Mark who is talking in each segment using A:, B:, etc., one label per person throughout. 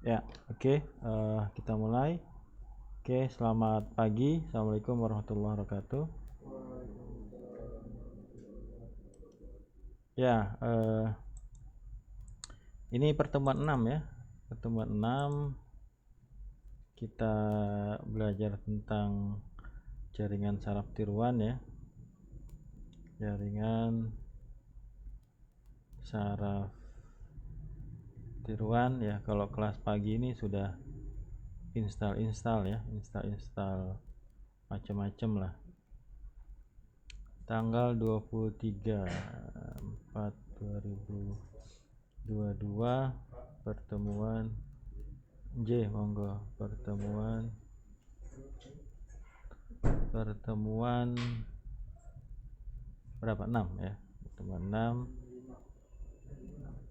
A: Ya, oke, kita mulai. Oke, selamat pagi. Assalamualaikum warahmatullahi wabarakatuh. Ya, ini pertemuan 6 ya. Pertemuan 6 kita belajar tentang jaringan saraf tiruan ya. Jaringan saraf tiruan ya. Kalau kelas pagi ini sudah install ya, install macam-macam lah. Tanggal 23/4/2022 pertemuan monggo pertemuan berapa, 6 ya, pertemuan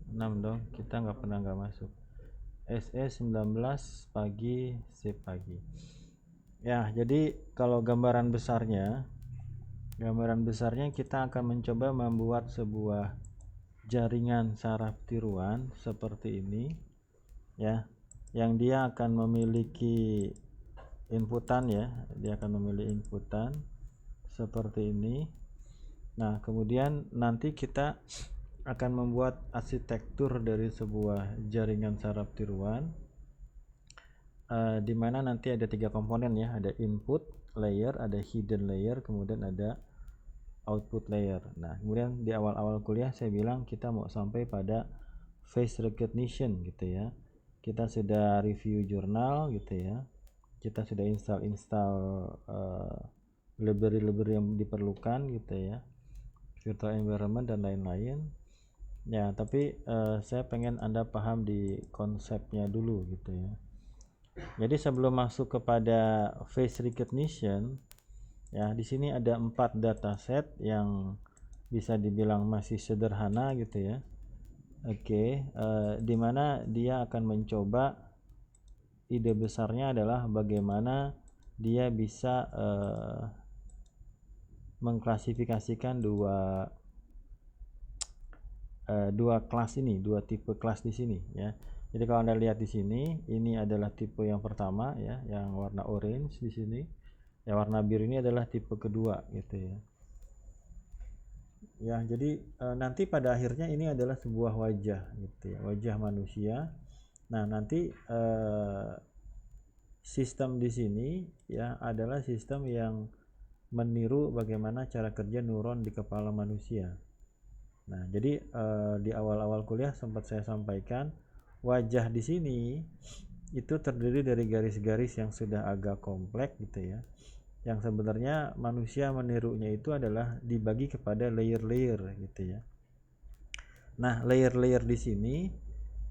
A: 6 dong, kita nggak masuk SE 19 pagi, sip pagi ya. Jadi kalau gambaran besarnya kita akan mencoba membuat sebuah jaringan saraf tiruan seperti ini ya, yang dia akan memiliki inputan ya, dia akan memilih inputan seperti ini. Nah, kemudian nanti kita akan membuat arsitektur dari sebuah jaringan saraf tiruan, di mana nanti ada 3 komponen ya, ada input layer, ada hidden layer, kemudian ada output layer. Nah, kemudian di awal-awal kuliah saya bilang kita mau sampai pada face recognition gitu ya. Kita sudah review jurnal gitu ya. Kita sudah install library yang diperlukan gitu ya, virtual environment dan lain-lain ya. Tapi saya pengen Anda paham di konsepnya dulu gitu ya. Jadi sebelum masuk kepada face recognition ya, di sini ada 4 dataset yang bisa dibilang masih sederhana gitu ya. Oke, dimana dia akan mencoba, ide besarnya adalah bagaimana dia bisa mengklasifikasikan dua kelas ini, dua tipe kelas di sini ya. Jadi kalau Anda lihat di sini, ini adalah tipe yang pertama ya, yang warna orange di sini. Ya, warna biru ini adalah tipe kedua gitu ya. Ya, jadi nanti pada akhirnya ini adalah sebuah wajah gitu ya, wajah manusia. Nah, nanti sistem di sini ya adalah sistem yang meniru bagaimana cara kerja neuron di kepala manusia. Nah, jadi di awal-awal kuliah sempat saya sampaikan, wajah di sini itu terdiri dari garis-garis yang sudah agak kompleks gitu ya. Yang sebenarnya manusia menirunya itu adalah dibagi kepada layer-layer gitu ya. Nah, layer-layer di sini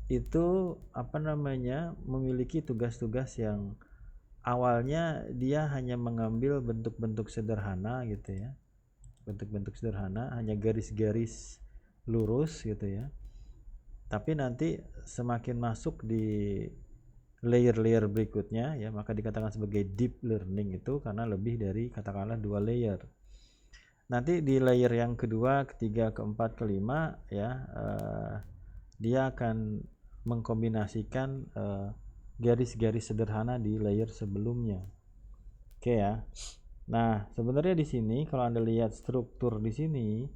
A: itu memiliki tugas-tugas yang awalnya dia hanya mengambil bentuk-bentuk sederhana gitu ya. Bentuk-bentuk sederhana, hanya garis-garis lurus gitu ya. Tapi nanti semakin masuk di layer-layer berikutnya ya, maka dikatakan sebagai deep learning itu karena lebih dari katakanlah 2 layer. Nanti di layer yang kedua, ketiga, keempat, kelima ya, dia akan mengkombinasikan garis-garis sederhana di layer sebelumnya. Oke ya. Nah, sebenarnya di sini kalau Anda lihat struktur di sini,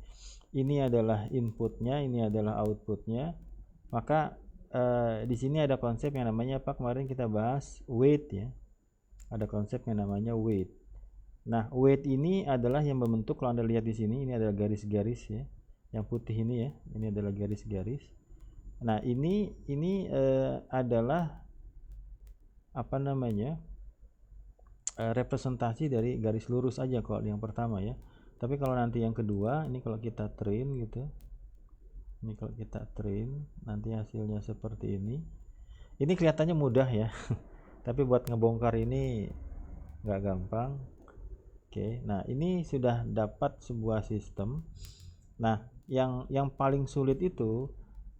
A: ini adalah inputnya, ini adalah outputnya. Maka di sini ada konsep yang namanya apa, kemarin kita bahas weight ya. Ada konsep yang namanya weight. Nah, weight ini adalah yang membentuk, kalau Anda lihat di sini, ini adalah garis-garis ya. Yang putih ini ya, ini adalah garis-garis. Nah, ini adalah representasi dari garis lurus aja kalau yang pertama ya. Tapi kalau nanti yang kedua, ini kalau kita train gitu. Ini kalau kita train, nanti hasilnya seperti ini. Ini kelihatannya mudah ya. Tapi buat ngebongkar ini nggak gampang. Oke, nah ini sudah dapat sebuah sistem. Nah, yang paling sulit itu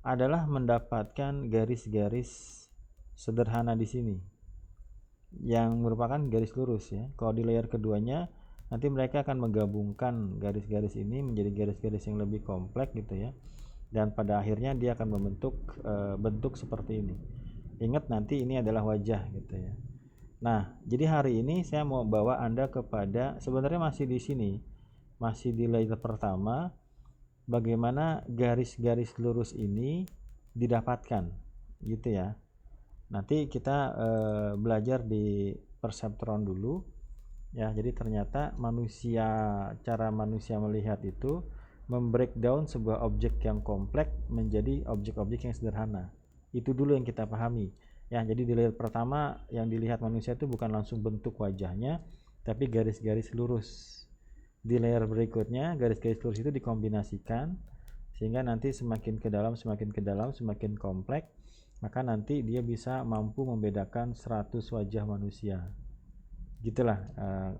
A: adalah mendapatkan garis-garis sederhana di sini yang merupakan garis lurus ya. Kalau di layer keduanya nanti mereka akan menggabungkan garis-garis ini menjadi garis-garis yang lebih kompleks gitu ya. Dan pada akhirnya dia akan membentuk bentuk seperti ini. Ingat nanti ini adalah wajah gitu ya. Nah, jadi hari ini saya mau bawa Anda kepada, sebenarnya masih di sini, masih di layer pertama, bagaimana garis-garis lurus ini didapatkan gitu ya. Nanti kita belajar di perseptron dulu ya. Jadi ternyata cara manusia melihat itu membreakdown sebuah objek yang kompleks menjadi objek-objek yang sederhana. Itu dulu yang kita pahami ya. Jadi di layer pertama yang dilihat manusia itu bukan langsung bentuk wajahnya, tapi garis-garis lurus. Di layer berikutnya garis-garis lurus itu dikombinasikan sehingga nanti semakin ke dalam semakin kompleks, maka nanti dia bisa mampu membedakan 100 wajah manusia. Gitulah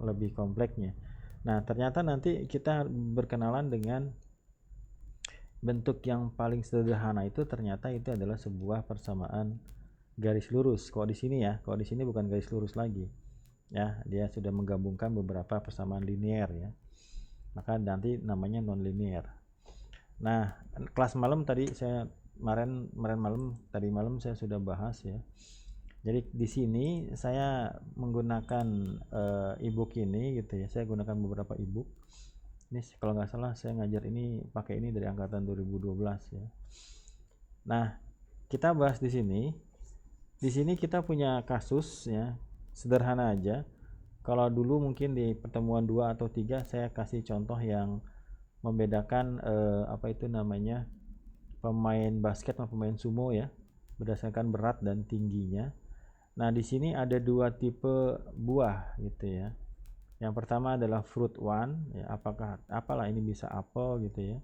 A: lebih kompleksnya. Nah, ternyata nanti kita berkenalan dengan bentuk yang paling sederhana itu, ternyata itu adalah sebuah persamaan garis lurus. Kalau di sini ya, kalau di sini bukan garis lurus lagi. Ya, dia sudah menggabungkan beberapa persamaan linear ya. Maka nanti namanya non linear. Nah, kelas malam tadi saya tadi malam saya sudah bahas ya. Jadi di sini saya menggunakan ebook ini gitu ya. Saya gunakan beberapa ebook. Ini kalau nggak salah saya ngajar ini pakai ini dari angkatan 2012 ya. Nah, kita bahas di sini. Di sini kita punya kasus ya, sederhana aja. Kalau dulu mungkin di pertemuan 2 atau 3 saya kasih contoh yang membedakan apa itu namanya, pemain basket sama pemain sumo ya, berdasarkan berat dan tingginya. Nah, di sini ada dua tipe buah gitu ya. Yang pertama adalah fruit one ya, apalah ini bisa apel gitu ya.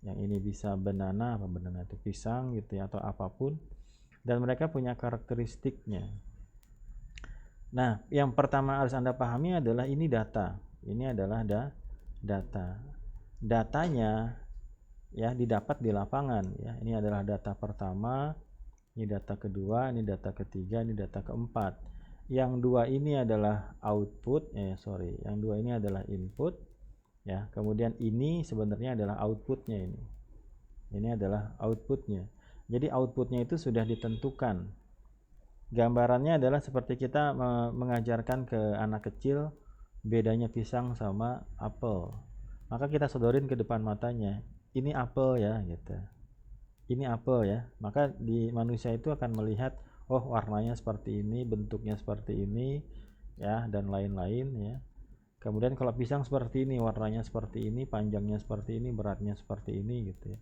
A: Yang ini bisa banana itu pisang gitu ya, atau apapun. Dan mereka punya karakteristiknya. Nah, yang pertama harus Anda pahami adalah ini data. Ini adalah data. Datanya ya didapat di lapangan ya. Ini adalah data pertama, ini data kedua, ini data ketiga, ini data keempat. Yang dua ini adalah output, yang dua ini adalah input ya. Kemudian ini sebenarnya adalah outputnya ini. Ini adalah outputnya. Jadi outputnya itu sudah ditentukan. Gambarannya adalah seperti kita mengajarkan ke anak kecil bedanya pisang sama apel. Maka kita sodorin ke depan matanya, ini apel ya gitu. Ini apel ya. Maka di manusia itu akan melihat, oh warnanya seperti ini, bentuknya seperti ini ya, dan lain-lain ya. Kemudian kalau pisang seperti ini, warnanya seperti ini, panjangnya seperti ini, beratnya seperti ini gitu ya.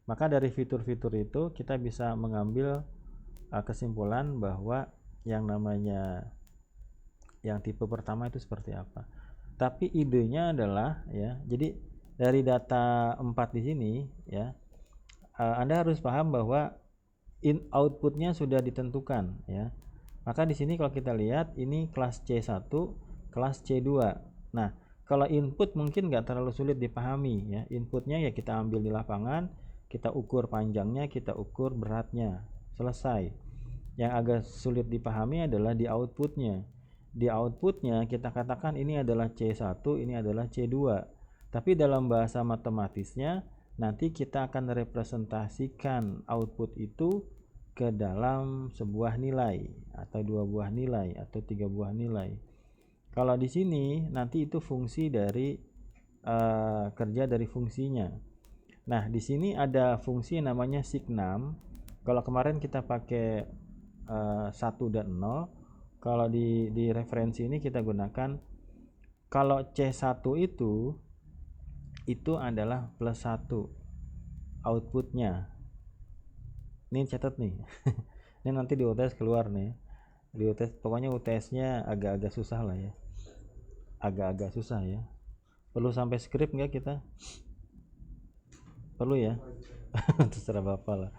A: Maka dari fitur-fitur itu kita bisa mengambil kesimpulan bahwa yang namanya yang tipe pertama itu seperti apa. Tapi idenya adalah ya, jadi dari data 4 di sini ya, Anda harus paham bahwa outputnya sudah ditentukan ya. Maka di sini kalau kita lihat ini kelas C1, kelas C2. Nah, kalau input mungkin nggak terlalu sulit dipahami ya. Inputnya ya kita ambil di lapangan, kita ukur panjangnya, kita ukur beratnya, selesai. Yang agak sulit dipahami adalah di outputnya. Di outputnya kita katakan ini adalah C1, ini adalah C2. Tapi dalam bahasa matematisnya nanti kita akan representasikan output itu ke dalam sebuah nilai, atau 2 buah nilai, atau 3 buah nilai. Kalau di sini nanti itu fungsi dari kerja dari fungsinya. Nah, di sini ada fungsi yang namanya sig6. Kalau kemarin kita pakai 1 dan 0, kalau di referensi ini kita gunakan, kalau C1 itu adalah plus 1 outputnya. Ini catat nih. Ini nanti di UTS keluar nih. Di UTS pokoknya UTS-nya agak-agak susah lah ya. Agak-agak susah ya. Perlu sampai skrip nggak kita? Perlu ya. Terserah Bapak lah.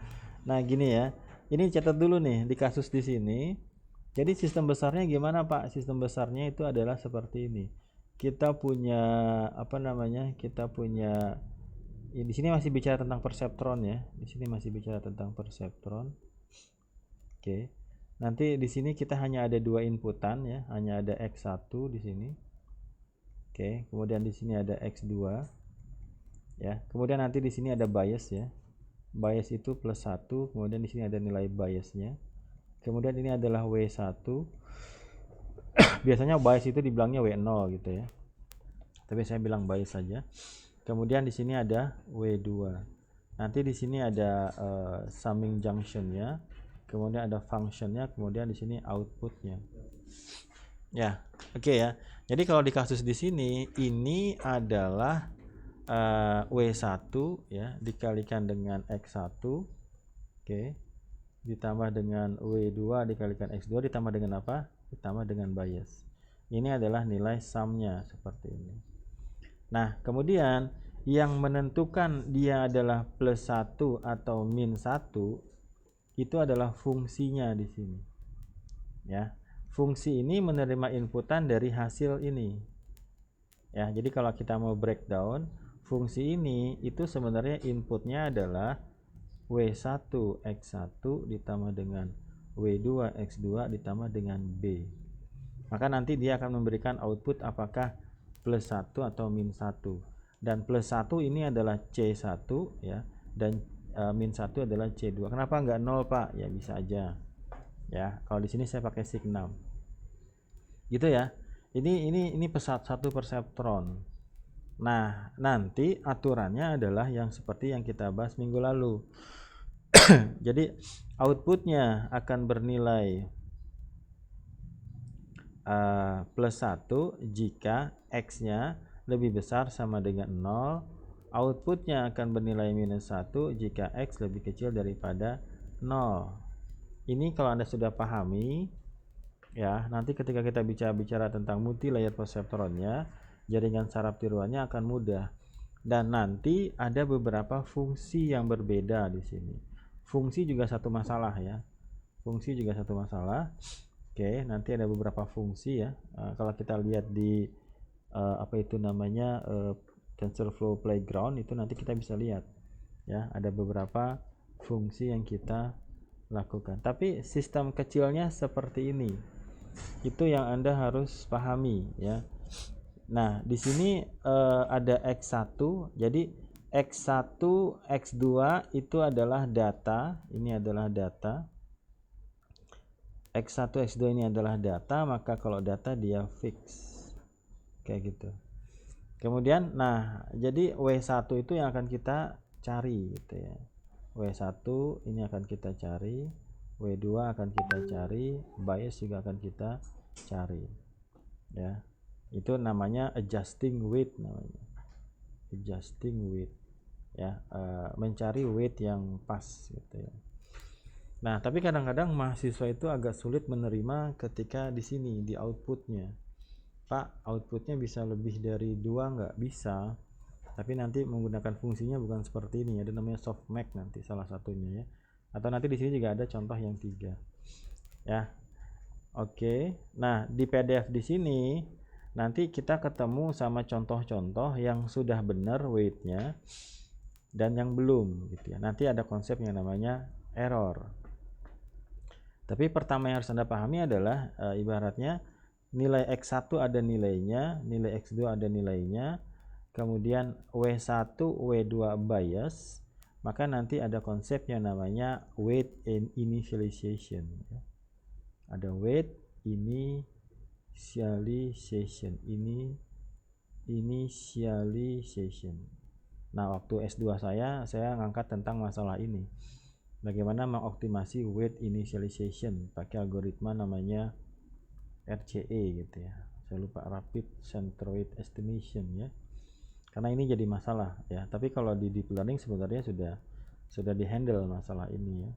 A: Nah, gini ya. Ini catat dulu nih di kasus di sini. Jadi sistem besarnya gimana, Pak? Sistem besarnya itu adalah seperti ini. Kita punya apa namanya? Kita punya di sini masih bicara tentang perseptron ya. Di sini masih bicara tentang perseptron. Oke. Nanti di sini kita hanya ada 2 inputan ya, hanya ada X1 di sini. Oke, kemudian di sini ada X2. Ya. Kemudian nanti di sini ada bias ya. Bias itu plus 1, kemudian di sini ada nilai biasnya. Kemudian ini adalah W1. Biasanya bias itu dibilangnya W0 gitu ya. Tapi saya bilang bias saja. Kemudian di sini ada W2. Nanti di sini ada summing junctionnya, kemudian ada functionnya, kemudian di sini outputnya. Ya, oke ya. Jadi kalau di kasus di sini ini adalah W1 ya dikalikan dengan X1, oke, ditambah dengan W2 dikalikan X2 ditambah dengan apa? Ditambah dengan bias. Ini adalah nilai sumnya seperti ini. Nah, kemudian yang menentukan dia adalah plus 1 atau min 1 itu adalah fungsinya di sini. Ya. Fungsi ini menerima inputan dari hasil ini. Ya, jadi kalau kita mau breakdown, fungsi ini itu sebenarnya inputnya adalah W1 X1 ditambah dengan W2 X2 ditambah dengan B. Maka nanti dia akan memberikan output apakah plus 1 atau min 1. Dan plus 1 ini adalah C1 ya, dan min 1 adalah C2. Kenapa enggak 0, Pak? Ya bisa aja. Ya, kalau di sini saya pakai sig6. Gitu ya. Ini satu perseptron. Nah, nanti aturannya adalah yang seperti yang kita bahas minggu lalu. Jadi outputnya akan bernilai plus 1 jika X-nya lebih besar sama dengan 0. Outputnya akan bernilai minus 1 jika X lebih kecil daripada 0. Ini kalau Anda sudah pahami, ya, nanti ketika kita bicara tentang multi layer perseptronnya, jaringan saraf tiruannya akan mudah. Dan nanti ada beberapa fungsi yang berbeda di sini. Fungsi juga satu masalah ya. Fungsi juga satu masalah. Oke, nanti ada beberapa fungsi ya. Kalau kita lihat di apa itu namanya TensorFlow Playground itu nanti kita bisa lihat ya, ada beberapa fungsi yang kita lakukan. Tapi sistem kecilnya seperti ini. Itu yang Anda harus pahami ya. Nah, di sini ada X1. Jadi X1, X2 itu adalah data, ini adalah data. X1, X2 ini adalah data, maka kalau data dia fix. Kayak gitu. Kemudian nah, jadi W1 itu yang akan kita cari gitu ya. W1 ini akan kita cari, W2 akan kita cari, bias juga akan kita cari. Ya. Itu namanya adjusting weight namanya. Adjusting weight. Ya, mencari weight yang pas gitu ya. Nah, tapi kadang-kadang mahasiswa itu agak sulit menerima ketika di sini di outputnya. Pak, outputnya bisa lebih dari 2 nggak? Bisa. Tapi nanti menggunakan fungsinya bukan seperti ini, ada namanya softmax nanti salah satunya ya. Atau nanti di sini juga ada contoh yang 3. Ya. Oke. Nah, di PDF di sini nanti kita ketemu sama contoh-contoh yang sudah benar weight-nya dan yang belum gitu ya. Nanti ada konsep yang namanya error. Tapi pertama yang harus Anda pahami adalah ibaratnya nilai X1 ada nilainya, nilai X2 ada nilainya, kemudian W1, W2 bias, maka nanti ada konsep yang namanya weight initialization. Ada weight initialization, initialization. Nah, waktu S2 saya ngangkat tentang masalah ini. Bagaimana mengoptimasi weight initialization pakai algoritma namanya RCE gitu ya. Saya lupa, Rapid Centroid Estimation ya. Karena ini jadi masalah ya. Tapi kalau di deep learning sebenarnya sudah dihandle masalah ini ya.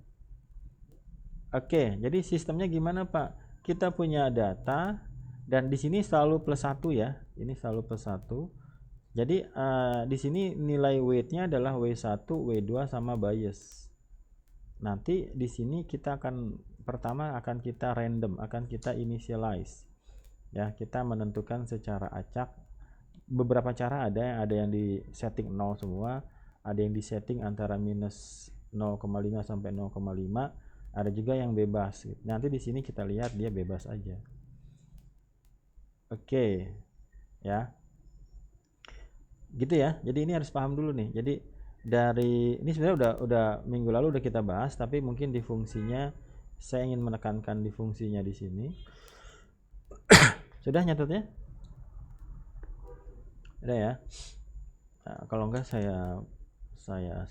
A: Oke, jadi sistemnya gimana, Pak? Kita punya data dan di sini selalu plus 1 ya. Ini selalu plus 1. Jadi di sini nilai weight-nya adalah W1, W2 sama bias. Nanti di sini kita pertama akan kita random, akan kita initialize. Ya, kita menentukan secara acak. Beberapa cara ada yang di setting 0 semua, ada yang di setting antara minus 0,5 sampai 0,5, ada juga yang bebas. Nanti di sini kita lihat dia bebas aja. Oke. Ya. Gitu ya. Jadi ini harus paham dulu nih. Jadi dari ini sebenarnya udah minggu lalu udah kita bahas, tapi mungkin di fungsinya saya ingin menekankan di fungsinya di sini. Sudah nyatutnya? Udah ya. Nah, kalau enggak saya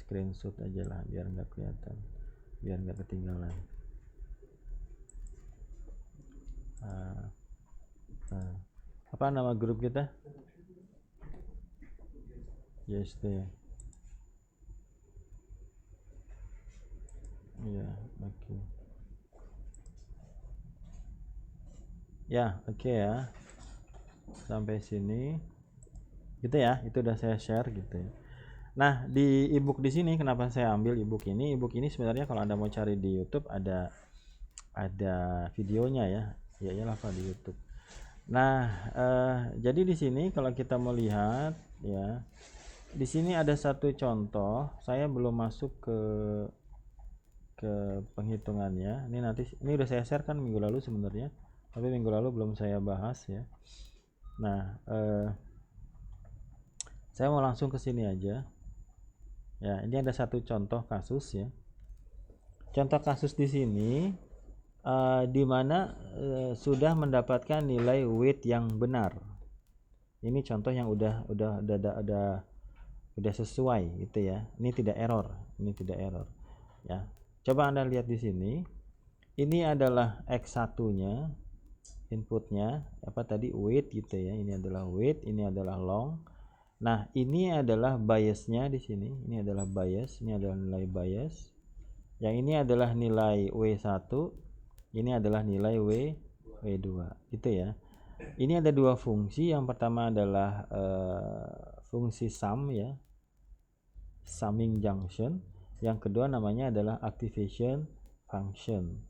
A: screenshot aja lah biar nggak kelihatan, biar nggak ketinggalan. Apa nama grup kita? YST. Iya, oke. Ya, oke ya. Sampai sini. Gitu ya, itu udah saya share gitu ya. Nah, di ebook di sini kenapa saya ambil ebook ini? Ebook ini sebenarnya kalau Anda mau cari di YouTube ada videonya ya. Ya iyalah Pak di YouTube. Nah, jadi di sini kalau kita melihat ya, di sini ada satu contoh. Saya belum masuk ke penghitungannya. Ini nanti ini udah saya share kan minggu lalu sebenarnya, tapi minggu lalu belum saya bahas ya. Nah, saya mau langsung ke sini aja. Ya, ini ada satu contoh kasus ya. Contoh kasus di sini di mana sudah mendapatkan nilai weight yang benar. Ini contoh yang udah sesuai gitu ya. Ini tidak error, ya. Coba Anda lihat di sini. Ini adalah X1-nya, inputnya apa tadi, weight gitu ya. Ini adalah weight, ini adalah long. Nah, ini adalah biasnya di sini. Ini adalah bias, ini adalah nilai bias. Yang ini adalah nilai W1, ini adalah nilai W2, gitu ya. Ini ada dua fungsi. Yang pertama adalah fungsi sum ya, summing junction. Yang kedua namanya adalah activation function.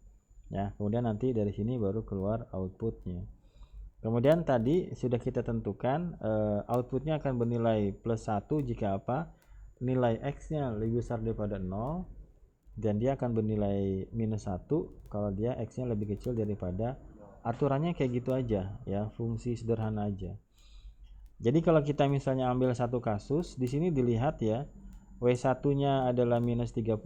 A: Ya, kemudian nanti dari sini baru keluar outputnya. Kemudian tadi sudah kita tentukan outputnya akan bernilai +1 jika apa? Nilai X-nya lebih besar daripada 0, dan dia akan bernilai -1 kalau dia X-nya lebih kecil daripada. Aturannya kayak gitu aja ya, fungsi sederhana aja. Jadi kalau kita misalnya ambil satu kasus, di sini dilihat ya, W1-nya adalah -30,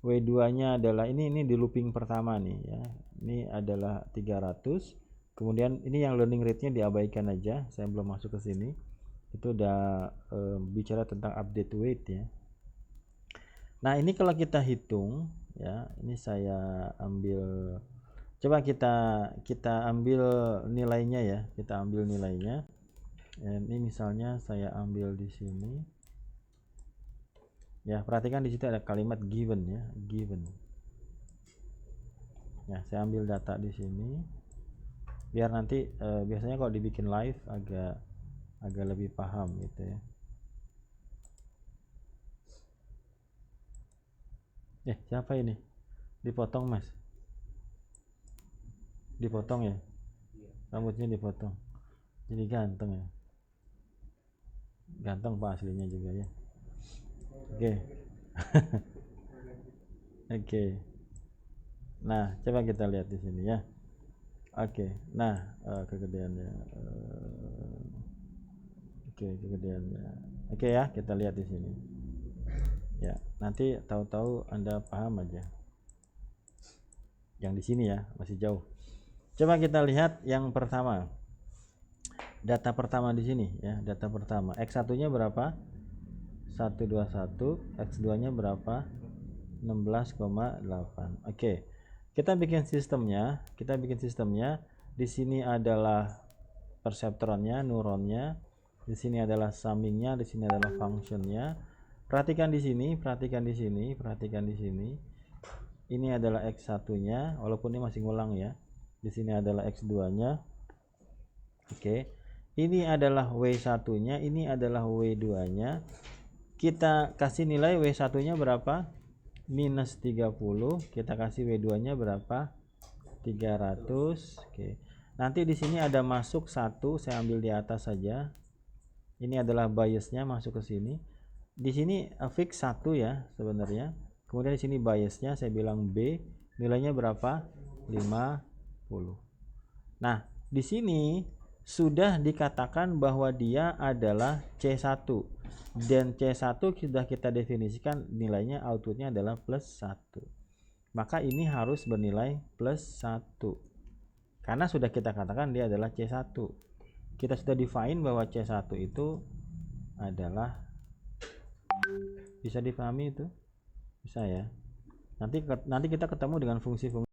A: W2-nya adalah ini di looping pertama nih ya. Ini adalah 300. Kemudian ini yang learning rate-nya diabaikan aja, saya belum masuk ke sini. Itu udah bicara tentang update weight ya. Nah, ini kalau kita hitung ya, ini saya ambil, coba kita ambil nilainya ya, kita ambil nilainya. Ini misalnya saya ambil di sini. Ya, perhatikan di situ ada kalimat given ya, given. Ya, saya ambil data di sini. Biar nanti biasanya kalau dibikin live agak lebih paham gitu ya. Siapa ini? Dipotong Mas? Dipotong ya? Rambutnya dipotong. Jadi ganteng ya? Ganteng Pak aslinya juga ya. Oke. Oke. Nah, coba kita lihat di sini ya. Oke. Nah, kegedeannya. Oke, kegedeannya. Oke ya, kita lihat di sini. Ya, nanti tahu-tahu Anda paham aja. Yang di sini ya, masih jauh. Coba kita lihat yang pertama. Data pertama di sini ya, data pertama. X1-nya berapa? 121, X2-nya berapa? 16,8. Oke. Kita bikin sistemnya. Di sini adalah perseptronnya, neuronnya. Di sini adalah summingnya, di sini adalah functionnya. Perhatikan di sini. Ini adalah X1-nya, walaupun ini masih ngulang ya. Di sini adalah X2-nya. Oke. Ini adalah W1-nya, ini adalah W2-nya. Kita kasih nilai W1-nya berapa? -30. Kita kasih W2-nya berapa? 300. Oke. Nanti di sini ada masuk 1, saya ambil di atas saja. Ini adalah biasnya masuk ke sini. Di sini fix 1 ya sebenarnya. Kemudian di sini biasnya saya bilang B, nilainya berapa? 50. Nah, di sini sudah dikatakan bahwa dia adalah C1, dan C1 sudah kita definisikan nilainya outputnya adalah +1. maka ini harus bernilai plus 1 karena sudah kita katakan dia adalah C1. Kita sudah define bahwa C1 itu adalah, bisa dipahami itu? Bisa ya. Nanti kita ketemu dengan fungsi-fungsi